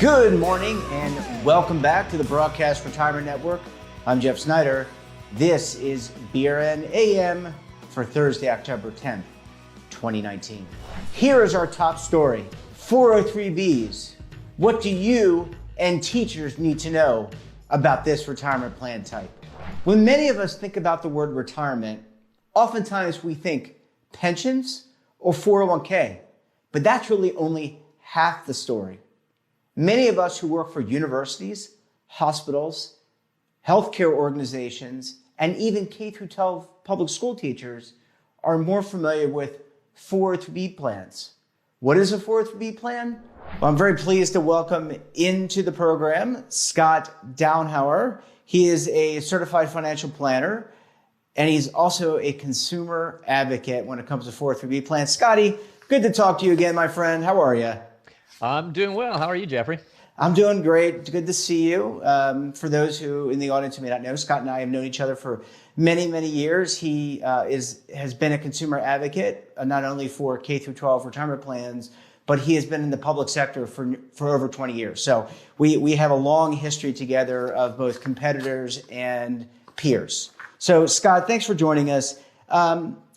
Good morning and welcome back to the Broadcast Retirement Network. I'm Jeff Snyder. This is BRN AM for Thursday, October 10th, 2019. Here is our top story, 403Bs. What do you and teachers need to know about this retirement plan type? When many of us think about the word retirement, oftentimes we think pensions or 401k, but that's really only half the story. Many of us who work for universities, hospitals, healthcare organizations, and even K-12 public school teachers are more familiar with 403B plans. What is a 403B plan? Well, I'm very pleased to welcome into the program Scott Dauenhauer. He is a certified financial planner, and he's also a consumer advocate when it comes to 403B plans. Scotty, good to talk to you again, my friend. How are you? I'm doing well. How are you, Jeffrey? I'm doing great. Good to see you. For those who in the audience who may not know, Scott and I have known each other for many, many years. He has been a consumer advocate, not only for K-12 retirement plans, but he has been in the public sector for over 20 years. So we have a long history together of both competitors and peers. So Scott, thanks for joining us.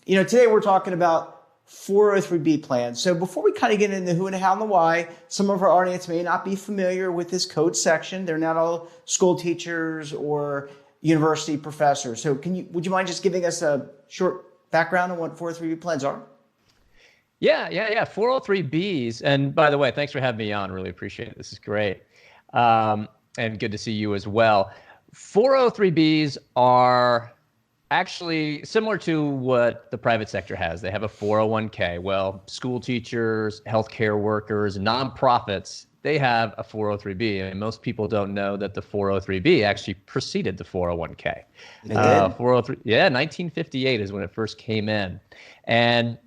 Today we're talking about 403B plans. So before we kind of get into the who and the how and the why, some of our audience may not be familiar with this code section. They're not all school teachers or university professors. So would you mind just giving us a short background on what 403B plans are? Yeah. 403Bs. And by the way, thanks for having me on. Really appreciate it. This is great. And good to see you as well. 403Bs are actually similar to what the private sector has. They have a 401k. Well, school teachers, healthcare workers, nonprofits, they have a 403b. And most people don't know that the 403b actually preceded the 401k. 403, 1958 is when it first came in. And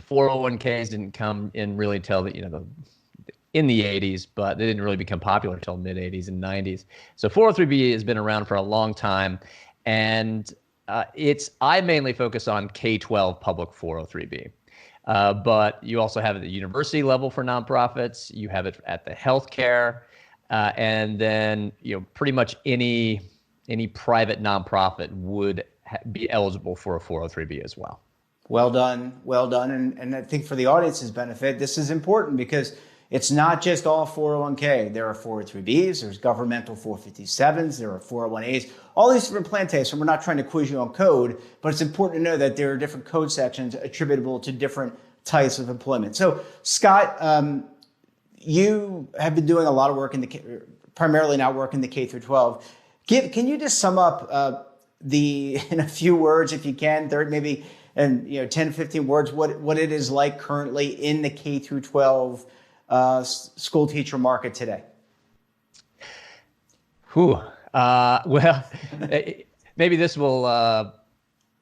401ks didn't come in really till in the 80s, but they didn't really become popular until mid 80s and 90s. So 403b has been around for a long time. And I mainly focus on K-12 public 403B, but you also have it at the university level for nonprofits. You have it at the healthcare, and then pretty much any private nonprofit would be eligible for a 403B as well. Well done. And I think for the audience's benefit, this is important because it's not just all 401k. There are 403Bs, there's governmental 457s, there are 401As, all these different plan types. And we're not trying to quiz you on code, but it's important to know that there are different code sections attributable to different types of employment. So Scott, you have been doing a lot of work primarily now work in the K through 12. Can you just sum up in a few words, if you can, maybe 10, 15 words, what it is like currently in the K through 12 school teacher market today? Well, maybe this will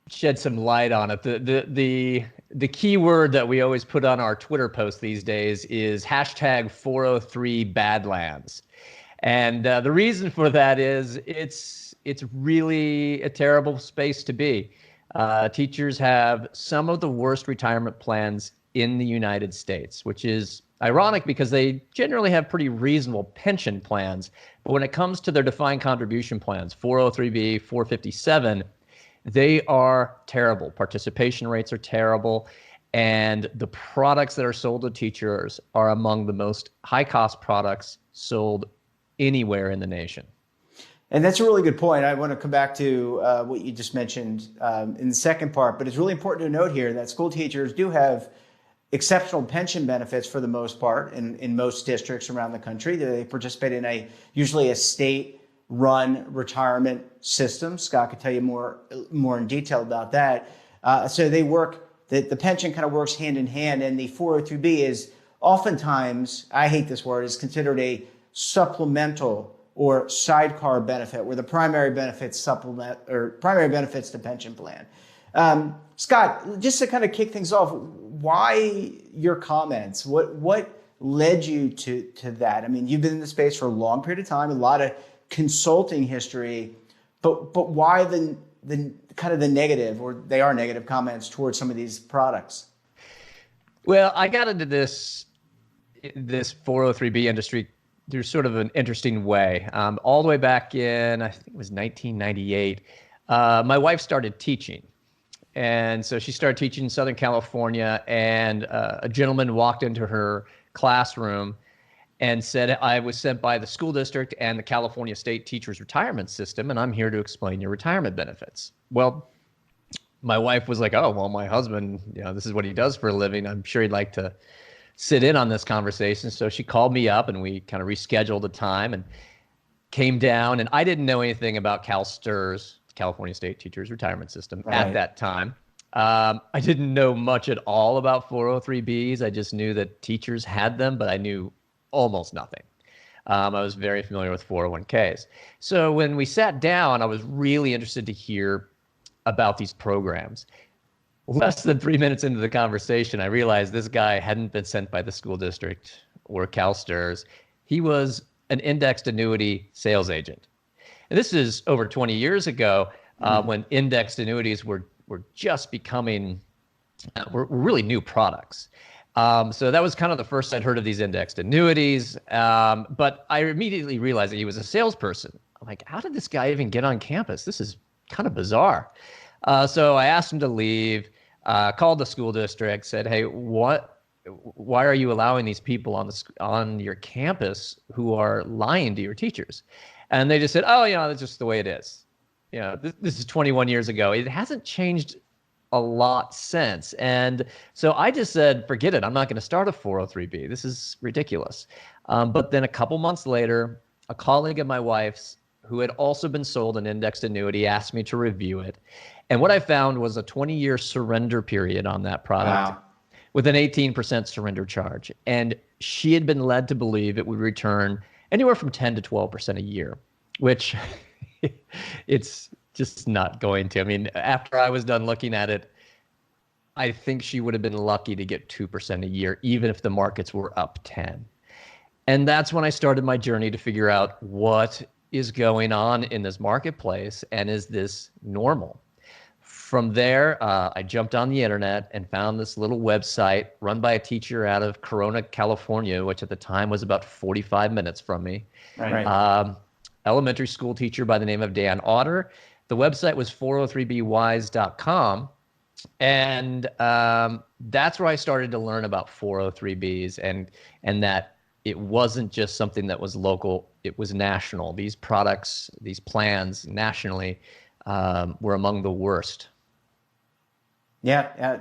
shed some light on it. The key word that we always put on our Twitter post these days is hashtag 403 Badlands. And the reason for that is it's really a terrible space to be. Teachers have some of the worst retirement plans in the United States, which is ironic because they generally have pretty reasonable pension plans. But when it comes to their defined contribution plans, 403B, 457, they are terrible. Participation rates are terrible. And the products that are sold to teachers are among the most high-cost products sold anywhere in the nation. And that's a really good point. I want to come back to what you just mentioned in the second part, but it's really important to note here that school teachers do have exceptional pension benefits for the most part in most districts around the country. They participate in usually a state-run retirement system. Scott could tell you more in detail about that. So they the pension kind of works hand in hand, and the 403B is oftentimes, I hate this word, is considered a supplemental or sidecar benefit, where the primary benefits the pension plan. Scott, just to kind of kick things off, why your comments? What led you to that? I mean, you've been in the space for a long period of time, a lot of consulting history, but why the kind of the negative, or they are negative comments towards some of these products? Well, I got into this 403B industry through sort of an interesting way. All the way back in, I think it was 1998, my wife started teaching. And so she started teaching in Southern California, and a gentleman walked into her classroom and said, I was sent by the school district and the California State Teachers Retirement System, and I'm here to explain your retirement benefits. Well, my wife was like, oh, well, my husband, this is what he does for a living. I'm sure he'd like to sit in on this conversation. So she called me up and we kind of rescheduled the time and came down. And I didn't know anything about CalSTRS, California State Teachers Retirement System, at that time. I didn't know much at all about 403Bs. I just knew that teachers had them, but I knew almost nothing. I was very familiar with 401ks. So when we sat down, I was really interested to hear about these programs. Less than 3 minutes into the conversation, I realized this guy hadn't been sent by the school district or CalSTRS. He was an indexed annuity sales agent. And this is over 20 years ago, when indexed annuities were just becoming, were really new products. So that was kind of the first I'd heard of these indexed annuities. But I immediately realized that he was a salesperson. I'm like, how did this guy even get on campus? This is kind of bizarre. So I asked him to leave, called the school district, said, hey, why are you allowing these people on your campus who are lying to your teachers? And they just said, oh, that's just the way it is. This is 21 years ago. It hasn't changed a lot since. And so I just said, forget it. I'm not going to start a 403B. This is ridiculous. But then a couple months later, a colleague of my wife's who had also been sold an indexed annuity asked me to review it. And what I found was a 20-year surrender period on that product with an 18% surrender charge. And she had been led to believe it would return anywhere from 10 to 12% a year, which it's just not going to. I mean, after I was done looking at it, I think she would have been lucky to get 2% a year, even if the markets were up 10. And that's when I started my journey to figure out what is going on in this marketplace, and is this normal? From there, I jumped on the internet and found this little website run by a teacher out of Corona, California, which at the time was about 45 minutes from me. Elementary school teacher by the name of Dauenhauer. The website was 403bwise.com. And that's where I started to learn about 403Bs and that it wasn't just something that was local, it was national. These products, these plans nationally were among the worst. Yeah,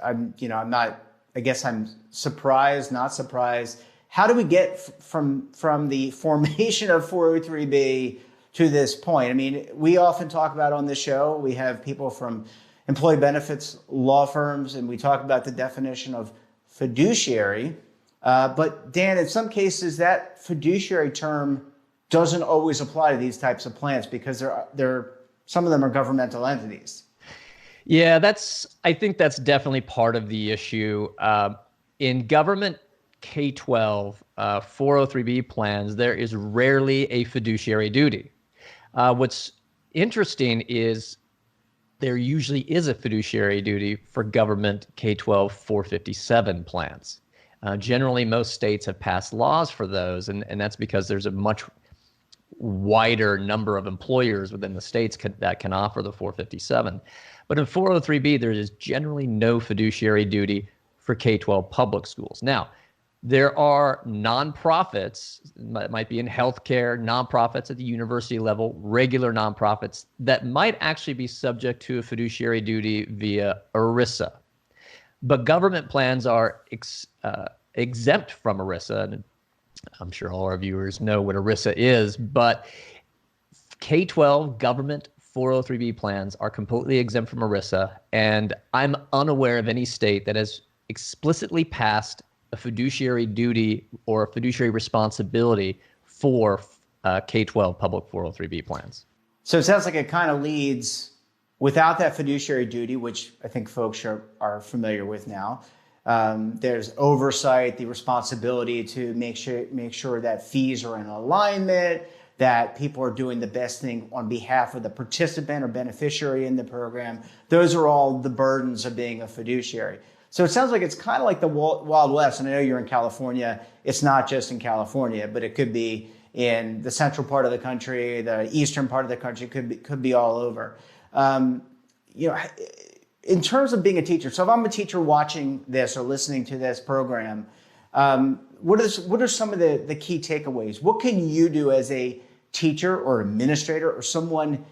I'm not, I guess I'm surprised, not surprised. How do we get from the formation of 403B to this point? I mean, we often talk about on this show, we have people from employee benefits law firms, and we talk about the definition of fiduciary. But Dan, in some cases, that fiduciary term doesn't always apply to these types of plans because some of them are governmental entities. Yeah, I think that's definitely part of the issue. In government K-12 403B plans, there is rarely a fiduciary duty. What's interesting is there usually is a fiduciary duty for government K-12 457 plans. Generally, most states have passed laws for those, and that's because there's a much wider number of employers within the states that can offer the 457. But in 403B, there is generally no fiduciary duty for K-12 public schools. Now, there are nonprofits, it might be in healthcare, nonprofits at the university level, regular nonprofits that might actually be subject to a fiduciary duty via ERISA. But government plans are exempt from ERISA, and I'm sure all our viewers know what ERISA is, but K-12 government 403B plans are completely exempt from ERISA, and I'm unaware of any state that has explicitly passed a fiduciary duty or a fiduciary responsibility for K-12 public 403B plans. So it sounds like it kind of leads, without that fiduciary duty, which I think folks are familiar with now, there's oversight, the responsibility to make sure that fees are in alignment, that people are doing the best thing on behalf of the participant or beneficiary in the program. Those are all the burdens of being a fiduciary. So it sounds like it's kind of like the Wild West. And I know you're in California. It's not just in California, but it could be in the central part of the country, the eastern part of the country, could be all over. In terms of being a teacher, so if I'm a teacher watching this or listening to this program, what are some of the key takeaways? What can you do as a teacher or administrator or someone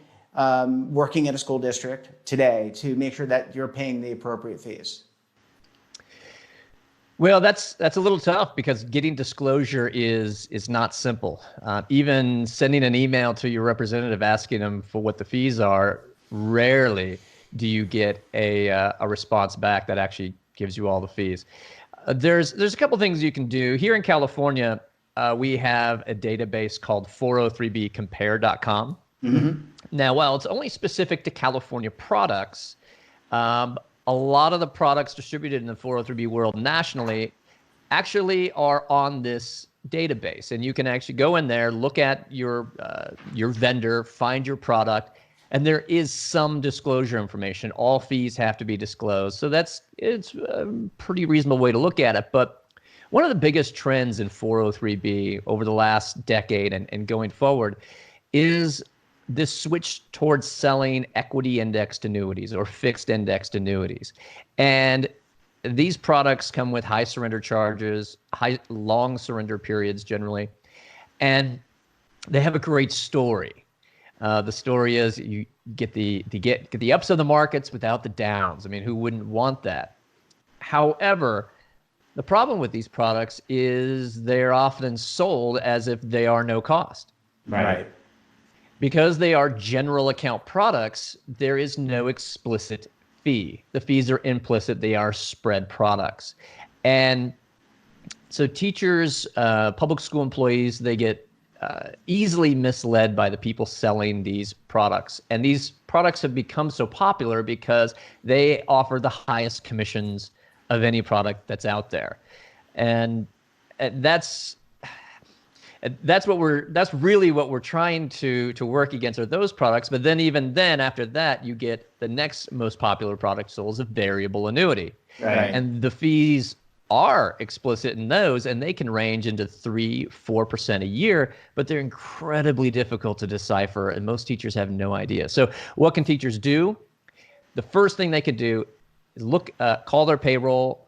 working at a school district today to make sure that you're paying the appropriate fees? Well, that's a little tough because getting disclosure is not simple. Even sending an email to your representative asking them for what the fees are, rarely do you get a response back that actually gives you all the fees. There's a couple things you can do. Here in California, we have a database called 403bcompare.com. Mm-hmm. Now, while it's only specific to California products, a lot of the products distributed in the 403b world nationally actually are on this database. And you can actually go in there, look at your vendor, find your product, and there is some disclosure information. All fees have to be disclosed. So it's a pretty reasonable way to look at it. But one of the biggest trends in 403b over the last decade and going forward is this switch towards selling equity indexed annuities or fixed indexed annuities. And these products come with high surrender charges, long surrender periods generally, and they have a great story. The story is you get the ups of the markets without the downs. I mean, who wouldn't want that? However, the problem with these products is they're often sold as if they are no cost. Right. Because they are general account products, there is no explicit fee. The fees are implicit. They are spread products. And so teachers, public school employees, they get easily misled by the people selling these products. And these products have become so popular because they offer the highest commissions of any product that's out there. And that's really what we're trying to work against are those products. But then even then, after that, you get the next most popular product sold is a variable annuity. Right. And the fees are explicit in those, and they can range into 3-4% a year, but they're incredibly difficult to decipher, and most teachers have no idea. So what can teachers do? The first thing they could do is call their payroll,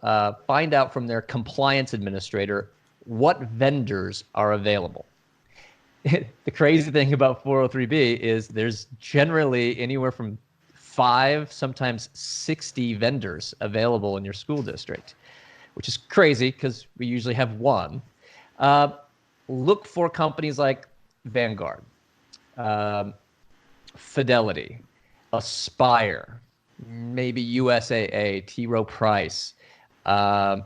find out from their compliance administrator what vendors are available. The crazy thing about 403b is there's generally anywhere from 5, sometimes 60 vendors available in your school district, which is crazy because we usually have one. Look for companies like Vanguard, Fidelity, Aspire, maybe USAA, T. Rowe Price.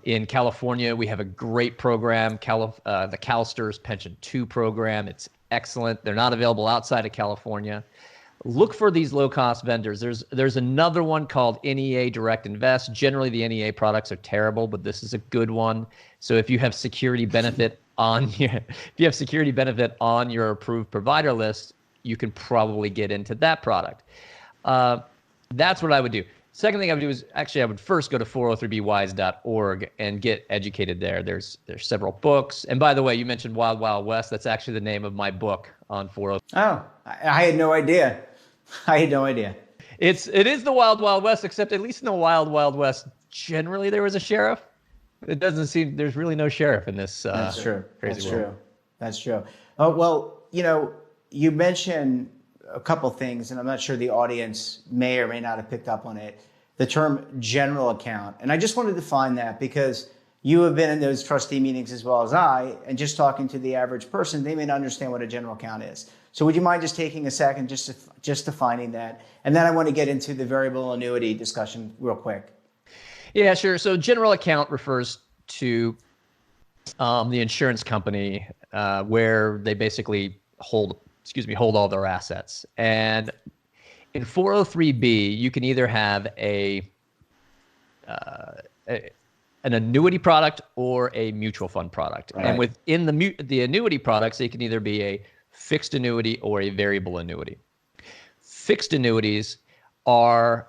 In California, we have a great program, the CalSTRS Pension 2 program. It's excellent. They're not available outside of California. Look for these low-cost vendors. There's another one called NEA Direct Invest. Generally, the NEA products are terrible, but this is a good one. So if you have security benefit on your approved provider list, you can probably get into that product. That's what I would do. Second thing I would do is I would first go to 403bwise.org and get educated there. There's several books. And by the way, you mentioned Wild Wild West. That's actually the name of my book on 403. Oh, I had no idea. It is the Wild Wild West, except at least in the Wild Wild West, generally there was a sheriff. It doesn't seem there's really no sheriff in this. That's true. Crazy world. That's true. Oh, well, you mentioned a couple things, and I'm not sure the audience may or may not have picked up on it. The term general account. And I just wanted to define that because you have been in those trustee meetings as well as I, and just talking to the average person, they may not understand what a general account is. So would you mind just taking a second, just defining that? And then I want to get into the variable annuity discussion real quick. Yeah, sure. So general account refers to the insurance company where they basically hold all their assets. And in 403b, you can either have an annuity product or a mutual fund product. Right. And within the annuity products, it can either be a fixed annuity or a variable annuity. Fixed annuities are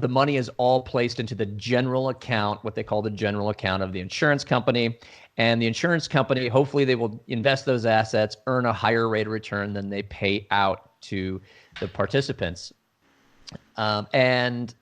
the money is all placed into the general account, what they call the general account of the insurance company. And the insurance company, hopefully they will invest those assets, earn a higher rate of return than they pay out to the participants. And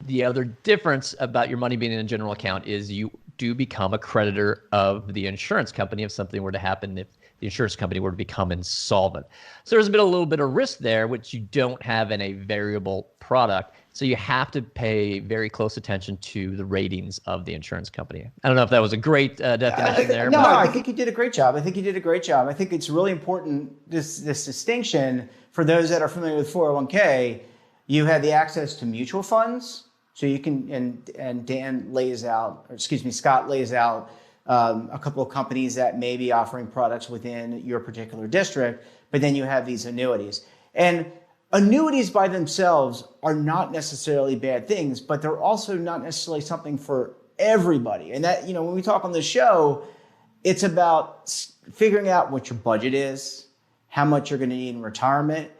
the other difference about your money being in a general account is you do become a creditor of the insurance company if something were to happen, if the insurance company were to become insolvent. So there's a little bit of risk there, which you don't have in a variable product. So you have to pay very close attention to the ratings of the insurance company. I don't know if that was a great definition there. No, I think you did a great job. I think it's really important, this distinction, for those that are familiar with 401k, you have the access to mutual funds. So you can, and Dan lays out, or excuse me, Scott lays out a couple of companies that may be offering products within your particular district, but then you have these annuities. And annuities by themselves are not necessarily bad things, but they're also not necessarily something for everybody. And that, when we talk on the show, it's about figuring out what your budget is, how much you're going to need in retirement,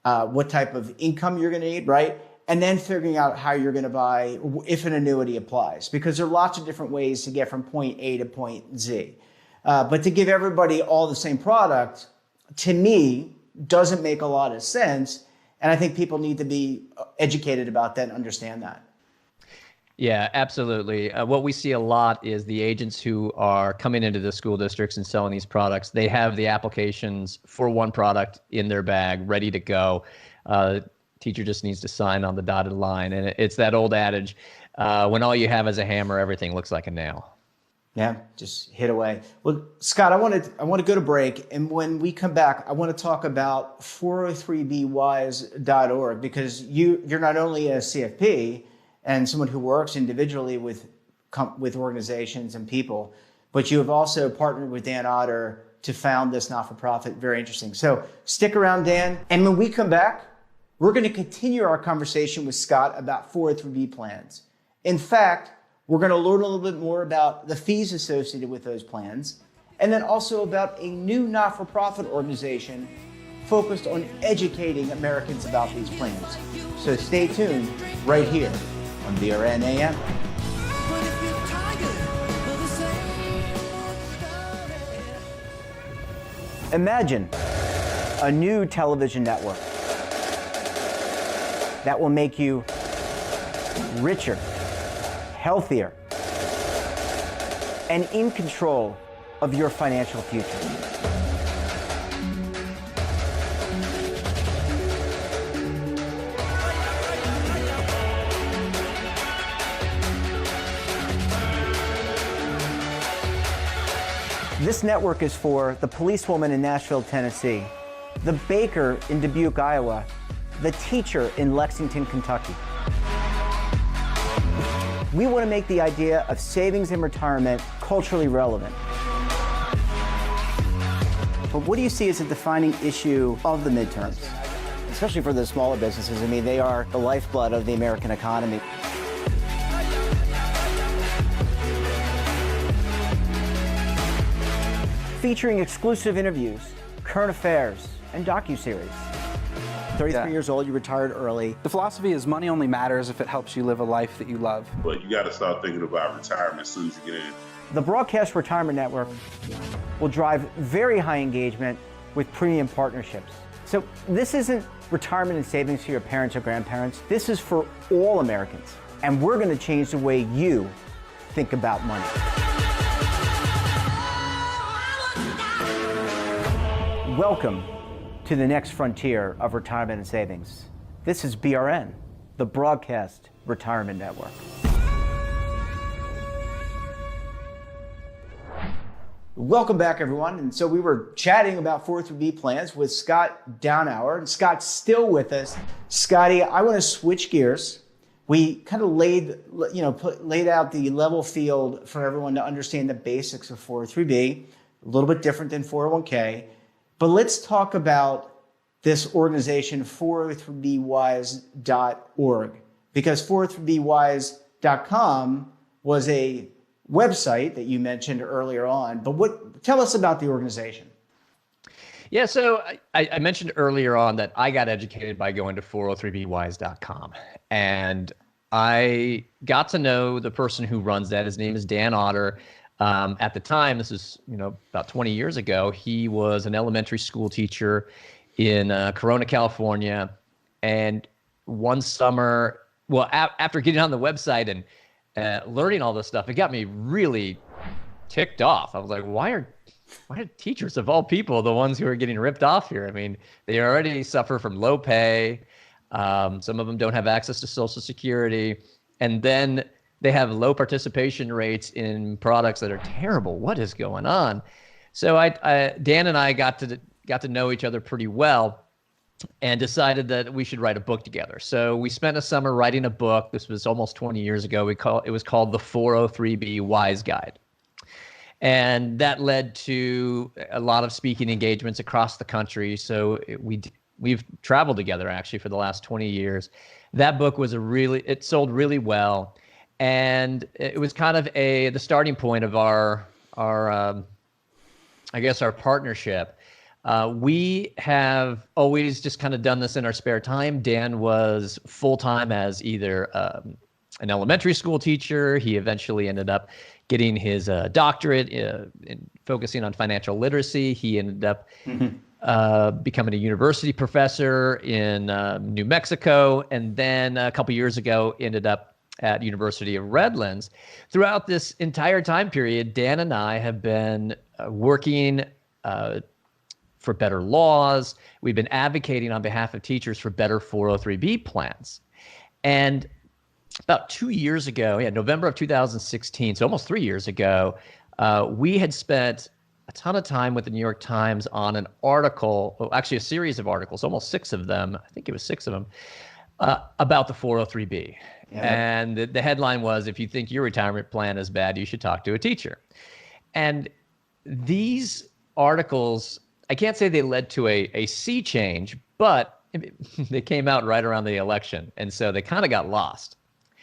what type of income you're going to need, right? And then figuring out how you're going to buy, if an annuity applies, because there are lots of different ways to get from point A to point Z. But to give everybody all the same product, to me, doesn't make a lot of sense. And I think people need to be educated about that and understand that. Yeah, absolutely. What we see a lot is the agents who are coming into the school districts and selling these products. They have the applications for one product in their bag, ready to go. Teacher just needs to sign on the dotted line. And it's that old adage, when all you have is a hammer, everything looks like a nail. Yeah, just hit away. Well, Scott, I want to go to break. And when we come back, I want to talk about 403bwise.org, because you're not only a CFP and someone who works individually with organizations and people, but you have also partnered with Dauenhauer to found this not-for-profit. Very interesting. So stick around, Dan. And when we come back, we're going to continue our conversation with Scott about 403b plans. In fact, we're going to learn a little bit more about the fees associated with those plans, and then also about a new not-for-profit organization focused on educating Americans about these plans. So stay tuned right here on BRN AM. Imagine a new television network that will make you richer, healthier, and in control of your financial future. This network is for the policewoman in Nashville, Tennessee, the baker in Dubuque, Iowa, the teacher in Lexington, Kentucky. We want to make the idea of savings and retirement culturally relevant. But what do you see as a defining issue of the midterms, especially for the smaller businesses? I mean, they are the lifeblood of the American economy. Featuring exclusive interviews, current affairs, and docuseries. 33 years old, you retired early. The philosophy is money only matters if it helps you live a life that you love. But you got to start thinking about retirement as soon as you get in. The Broadcast Retirement Network will drive very high engagement with premium partnerships. So this isn't retirement and savings for your parents or grandparents. This is for all Americans. And we're going to change the way you think about money. Welcome to the next frontier of retirement and savings. This is BRN, the Broadcast Retirement Network. Welcome back, everyone. And so we were chatting about 403b plans with Scott Dauenhauer, and Scott's still with us. Scotty, I want to switch gears. We kind of laid out the level field for everyone to understand the basics of 403b, a little bit different than 401k. But let's talk about this organization, 403bwise.org, because 403bwise.com was a website that you mentioned earlier on. But tell us about the organization. Yeah, so I mentioned earlier on that I got educated by going to 403bwise.com. And I got to know the person who runs that. His name is Dauenhauer. At the time, this is about 20 years ago, he was an elementary school teacher in Corona, California. And one summer, well, after getting on the website and learning all this stuff, it got me really ticked off. I was like, why are teachers of all people the ones who are getting ripped off here? I mean, they already suffer from low pay. Some of them don't have access to Social Security. And then they have low participation rates in products that are terrible. What is going on? So Dan and I got to know each other pretty well and decided that we should write a book together. So we spent a summer writing a book. This was almost 20 years ago. It was called The 403B Wise Guide. And that led to a lot of speaking engagements across the country. So we've traveled together actually for the last 20 years. That book was it sold really well. And it was kind of the starting point of our partnership. We have always just kind of done this in our spare time. Dan was full-time as either an elementary school teacher. He eventually ended up getting his doctorate in focusing on financial literacy. He ended up becoming a university professor in New Mexico. And then a couple years ago, ended up at University of Redlands. Throughout this entire time period, Dan and I have been working for better laws. We've been advocating on behalf of teachers for better 403B plans. And about 2 years ago, November of 2016, so almost 3 years ago, we had spent a ton of time with the New York Times on an article, actually a series of articles, almost 6 of them, I think it was 6 of them, about the 403B. Yeah. And the headline was, if you think your retirement plan is bad, you should talk to a teacher. And these articles, I can't say they led to a sea change, but they came out right around the election. And so they kind of got lost.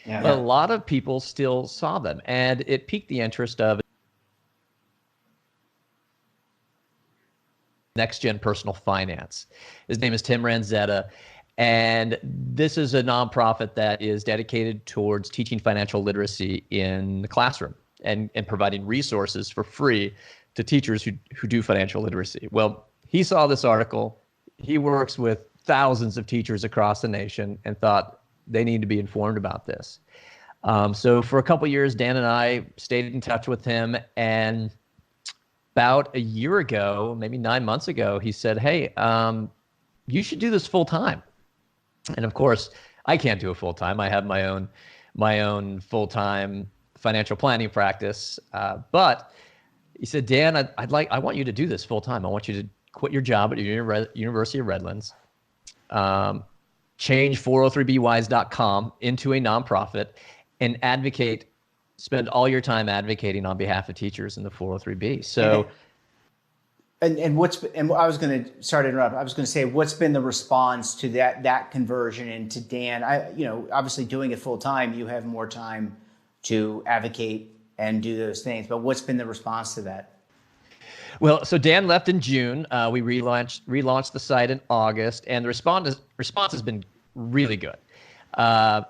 Yeah. But a lot of people still saw them, and it piqued the interest of Next Gen Personal Finance. His name is Tim Ranzetta, and this is a nonprofit that is dedicated towards teaching financial literacy in the classroom and providing resources for free to teachers who do financial literacy. Well, he saw this article. He works with thousands of teachers across the nation and thought they need to be informed about this. So for a couple of years, Dan and I stayed in touch with him. And about a year ago, maybe 9 months ago, he said, hey, you should do this full time. And of course, I can't do it full time. I have my own full-time financial planning practice. But he said, Dan, I want you to do this full time. I want you to quit your job at University of Redlands, change 403bwise.com into a nonprofit, and spend all your time advocating on behalf of teachers in the 403B. So, and I was going to, sorry to interrupt. I was going to say, what's been the response to that conversion? And to Dan, obviously doing it full time, you have more time to advocate and do those things. But what's been the response to that? Well, so Dan left in June. We relaunched the site in August, and the response has been really good. I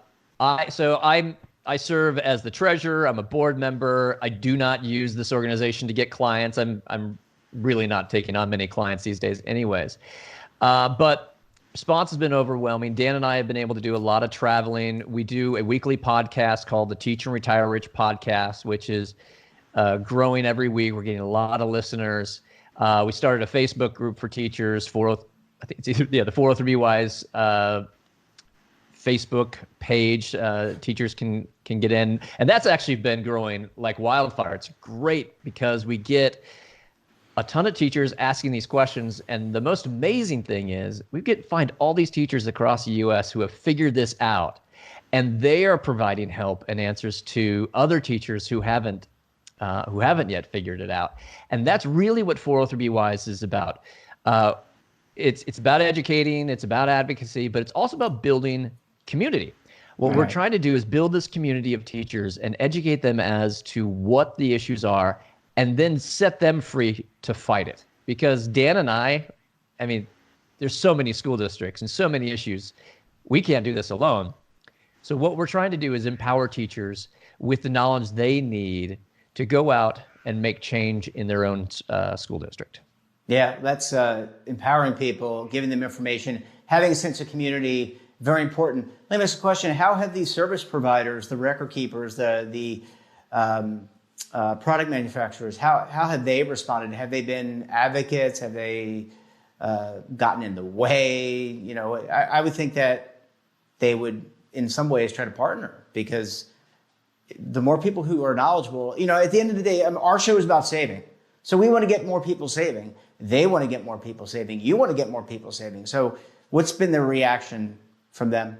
serve as the treasurer. I'm a board member. I do not use this organization to get clients. I'm really not taking on many clients these days anyways. But response has been overwhelming. Dan and I have been able to do a lot of traveling. We do a weekly podcast called the Teach and Retire Rich podcast, which is growing every week. We're getting a lot of listeners. We started a Facebook group for teachers, the 403B Wise Facebook page. Teachers can get in, and that's actually been growing like wildfire. It's great because we get a ton of teachers asking these questions, and the most amazing thing is we find all these teachers across the U.S. who have figured this out, and they are providing help and answers to other teachers who haven't yet figured it out. And that's really what 403B Wise is about. It's about educating, it's about advocacy, but it's also about building community. What we're trying to do is build this community of teachers and educate them as to what the issues are, and then set them free to fight it. Because Dan and I I mean, there's so many school districts and so many issues. We can't do this alone. So what we're trying to do is empower teachers with the knowledge they need to go out and make change in their own school district. Yeah, that's empowering people, giving them information, having a sense of community, very important. Let me ask a question. How have these service providers, the record keepers, the product manufacturers, how have they responded? Have they been advocates? Have they gotten in the way? You know, I would think that they would, in some ways, try to partner, because the more people who are knowledgeable, you know, at the end of the day, our show is about saving. So we want to get more people saving. They want to get more people saving. You want to get more people saving. So what's been the reaction from them?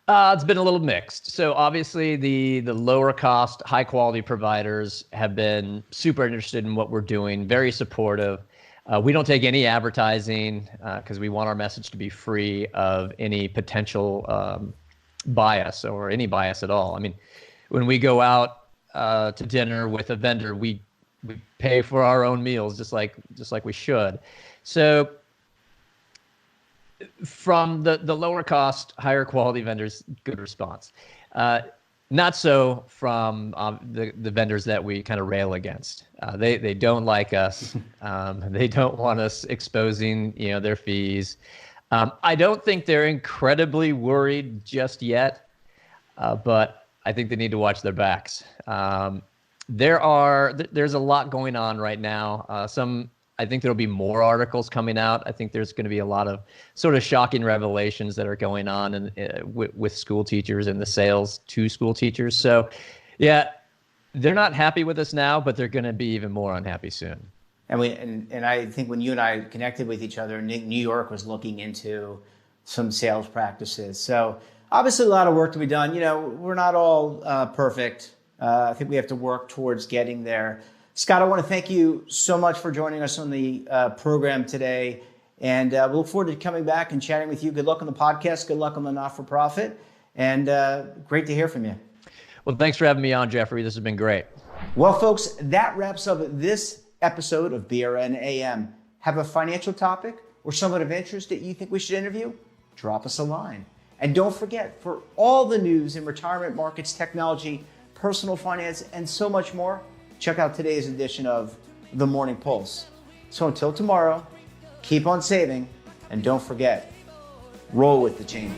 It's been a little mixed. So obviously the lower cost, high quality providers have been super interested in what we're doing, very supportive. We don't take any advertising because we want our message to be free of any potential bias or any bias at all. I mean, when we go out to dinner with a vendor, we pay for our own meals just like we should. So from the lower cost, higher quality vendors, good response. Not so from the vendors that we kind of rail against. They don't like us. They don't want us exposing, you know, their fees. I don't think they're incredibly worried just yet, but I think they need to watch their backs. There's a lot going on right now. I think there'll be more articles coming out. I think there's going to be a lot of sort of shocking revelations that are going on with school teachers and the sales to school teachers. So, yeah, they're not happy with us now, but they're going to be even more unhappy soon. And I think when you and I connected with each other, New York was looking into some sales practices. So obviously a lot of work to be done. You know, we're not all perfect. I think we have to work towards getting there. Scott, I want to thank you so much for joining us on the program today. And we look forward to coming back and chatting with you. Good luck on the podcast. Good luck on the not-for-profit. And great to hear from you. Well, thanks for having me on, Jeffrey. This has been great. Well, folks, that wraps up this episode of BRN AM. Have a financial topic or someone of interest that you think we should interview? Drop us a line. And don't forget, for all the news in retirement markets, technology, personal finance, and so much more, check out today's edition of The Morning Pulse. So until tomorrow, keep on saving, and don't forget, roll with the changes.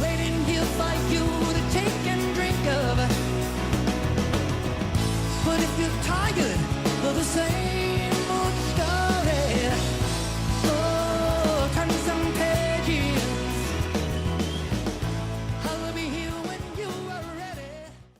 Waiting here for you to take and drink of. But if you're tired of the same